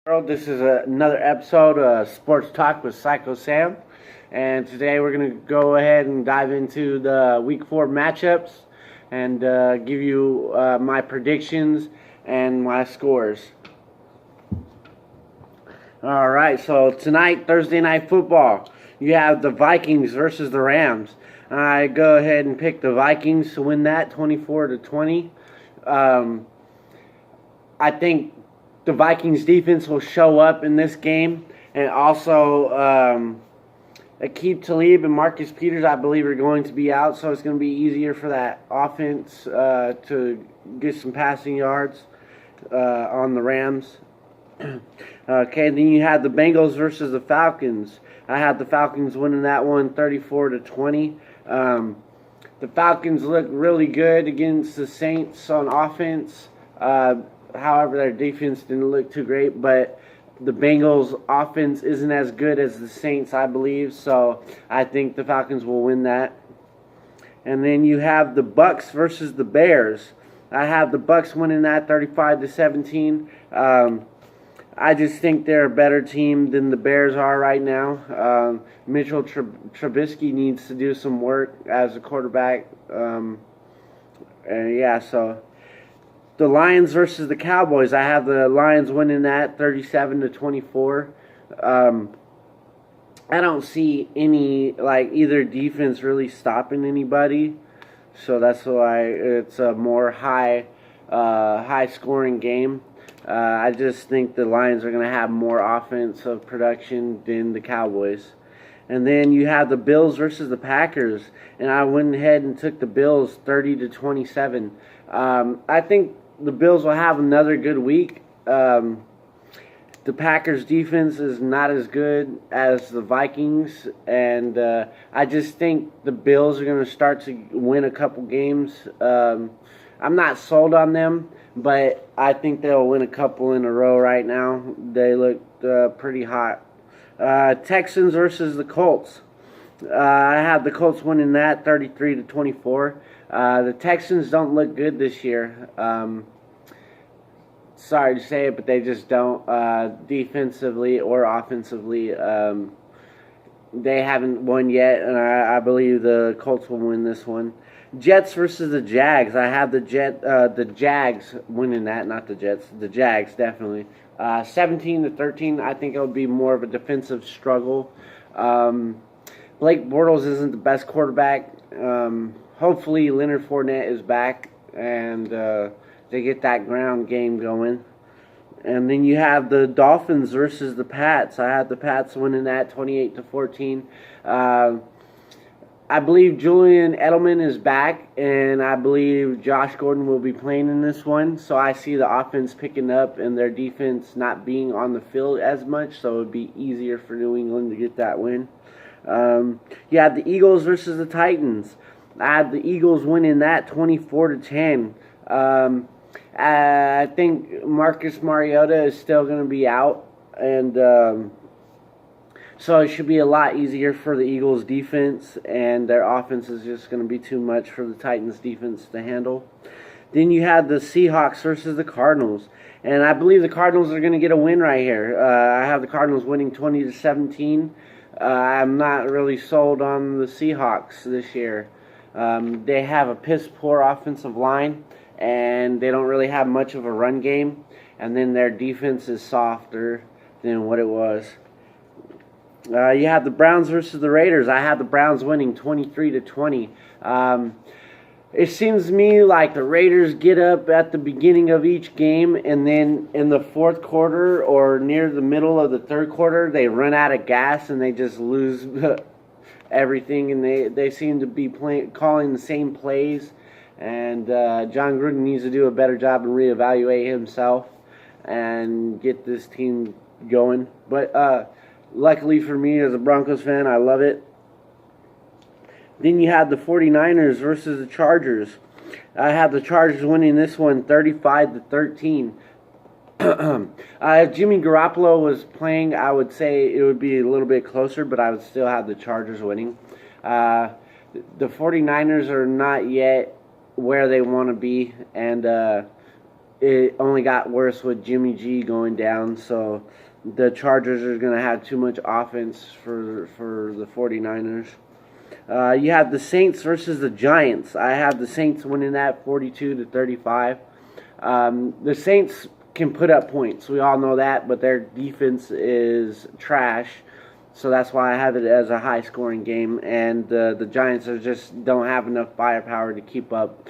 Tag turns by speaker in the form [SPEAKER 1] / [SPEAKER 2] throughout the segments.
[SPEAKER 1] This is another episode of Sports Talk with Psycho Sam, and today we're going to go ahead and dive into the Week 4 matchups and give you my predictions and my scores. All right, so tonight, Thursday Night Football, you have the Vikings versus the Rams. I go ahead and pick the Vikings to win that 24-20. I think the Vikings defense will show up in this game, and also Aqib Talib and Marcus Peters, I believe, are going to be out, so it's going to be easier for that offense to get some passing yards on the Rams. Okay, then you have the Bengals versus the Falcons. I have the Falcons winning that one 34-20. The Falcons look really good against the Saints on offense. However, their defense didn't look too great, but the Bengals' offense isn't as good as the Saints, I believe, so I think the Falcons will win that. And then you have the Bucks versus the Bears. I have the Bucks winning that 35-17. I just think they're a better team than the Bears are right now. Mitchell Trubisky needs to do some work as a quarterback. So the Lions versus the Cowboys. I have the Lions winning that 37-24. I don't see any either defense really stopping anybody, so that's why it's a more high scoring game. I just think the Lions are going to have more offensive production than the Cowboys. And then you have the Bills versus the Packers, and I went ahead and took the Bills 30-27. I think the Bills will have another good week. The Packers' defense is not as good as the Vikings, and I just think the Bills are going to start to win a couple games. I'm not sold on them, but I think they'll win a couple in a row right now. They look pretty hot. Texans versus the Colts. I have the Colts winning that 33-24. The Texans don't look good this year. Sorry to say it, but they just don't. Defensively or offensively, they haven't won yet, and I believe the Colts will win this one. Jets versus the Jags. I have the Jags winning that, not the Jets. The Jags, definitely. 17-13. I think it will be more of a defensive struggle. Blake Bortles isn't the best quarterback. Hopefully Leonard Fournette is back and they get that ground game going. And then you have the Dolphins versus the Pats. I have the Pats winning that 28-14. I believe Julian Edelman is back, and I believe Josh Gordon will be playing in this one. So I see the offense picking up and their defense not being on the field as much, so it would be easier for New England to get that win. You have the Eagles versus the Titans. I have the Eagles winning that 24-10. I think Marcus Mariota is still going to be out, and so it should be a lot easier for the Eagles' defense, and their offense is just going to be too much for the Titans' defense to handle. Then you have the Seahawks versus the Cardinals, and I believe the Cardinals are going to get a win right here. I have the Cardinals winning 20-17. I'm not really sold on the Seahawks this year. They have a piss-poor offensive line, and they don't really have much of a run game, and then their defense is softer than what it was. You have the Browns versus the Raiders. I have the Browns winning 23-20. It seems to me like the Raiders get up at the beginning of each game, and then in the fourth quarter or near the middle of the third quarter, they run out of gas and they just lose everything, and they seem to be calling the same plays. And John Gruden needs to do a better job and reevaluate himself and get this team going. But luckily for me as a Broncos fan, I love it. Then you have the 49ers versus the Chargers. I have the Chargers winning this one 35-13. If Jimmy Garoppolo was playing, I would say it would be a little bit closer, but I would still have the Chargers winning. The 49ers are not yet where they want to be, and it only got worse with Jimmy G going down, so the Chargers are going to have too much offense for the 49ers. You have the Saints versus the Giants. I have the Saints winning that 42-35. The Saints can put up points. We all know that, but their defense is trash. So that's why I have it as a high-scoring game. And the Giants just don't have enough firepower to keep up.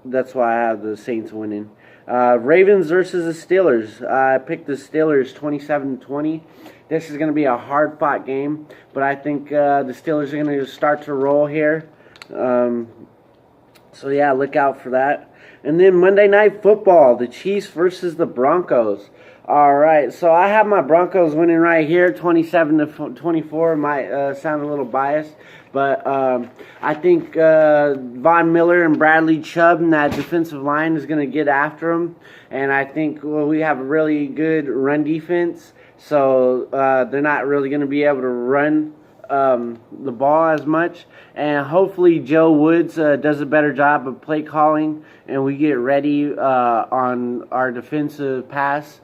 [SPEAKER 1] That's why I have the Saints winning. Ravens versus the Steelers. I picked the Steelers 27-20. This is going to be a hard-fought game, but I think the Steelers are going to start to roll here. So, yeah, look out for that. And then Monday Night Football, the Chiefs versus the Broncos. All right, so I have my Broncos winning right here, 27-24. Might sound a little biased, but I think Von Miller and Bradley Chubb and that defensive line is going to get after them. And I think we have a really good run defense, so they're not really going to be able to run the ball as much. And hopefully Joe Woods does a better job of play calling, and we get ready on our defensive pass.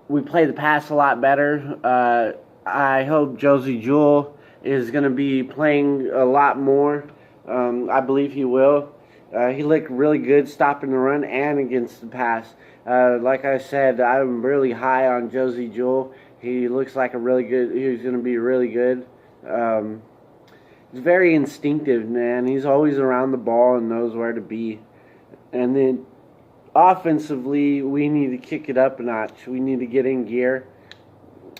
[SPEAKER 1] We play the pass a lot better. I hope Josie Jewell is going to be playing a lot more. I believe he will. He looked really good stopping the run and against the pass. Like I said, I'm really high on Josie Jewell. He looks like he's going to be really good. He's very instinctive, man. He's always around the ball and knows where to be. And then offensively, we need to kick it up a notch. We need to get in gear.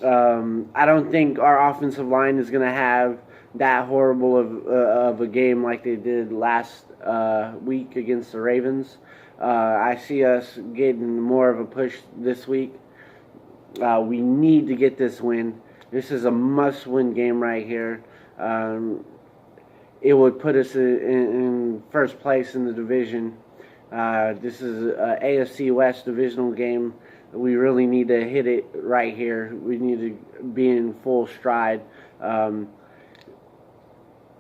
[SPEAKER 1] I don't think our offensive line is going to have that horrible of a game like they did last week against the Ravens. I see us getting more of a push this week. We need to get this win. This is a must-win game right here. It would put us in first place in the division. This is an AFC West divisional game. We really need to hit it right here. We need to be in full stride.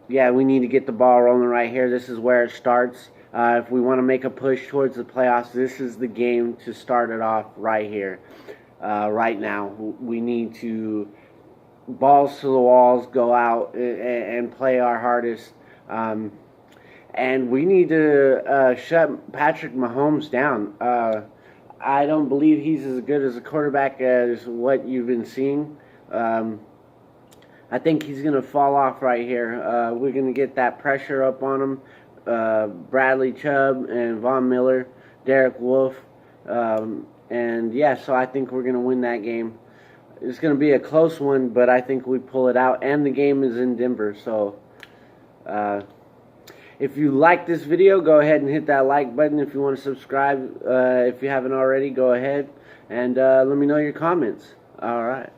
[SPEAKER 1] Yeah, we need to get the ball rolling right here. This is where it starts. If we want to make a push towards the playoffs, this is the game to start it off right here. Right now, we need to balls to the walls, go out and play our hardest. And we need to shut Patrick Mahomes down. I don't believe he's as good as a quarterback as what you've been seeing. I think he's going to fall off right here. We're going to get that pressure up on him. Bradley Chubb and Von Miller, Derek Wolfe. And, yeah, so I think we're going to win that game. It's going to be a close one, but I think we pull it out. And the game is in Denver, so if you like this video, go ahead and hit that like button. If you want to subscribe, if you haven't already, go ahead and let me know your comments. All right.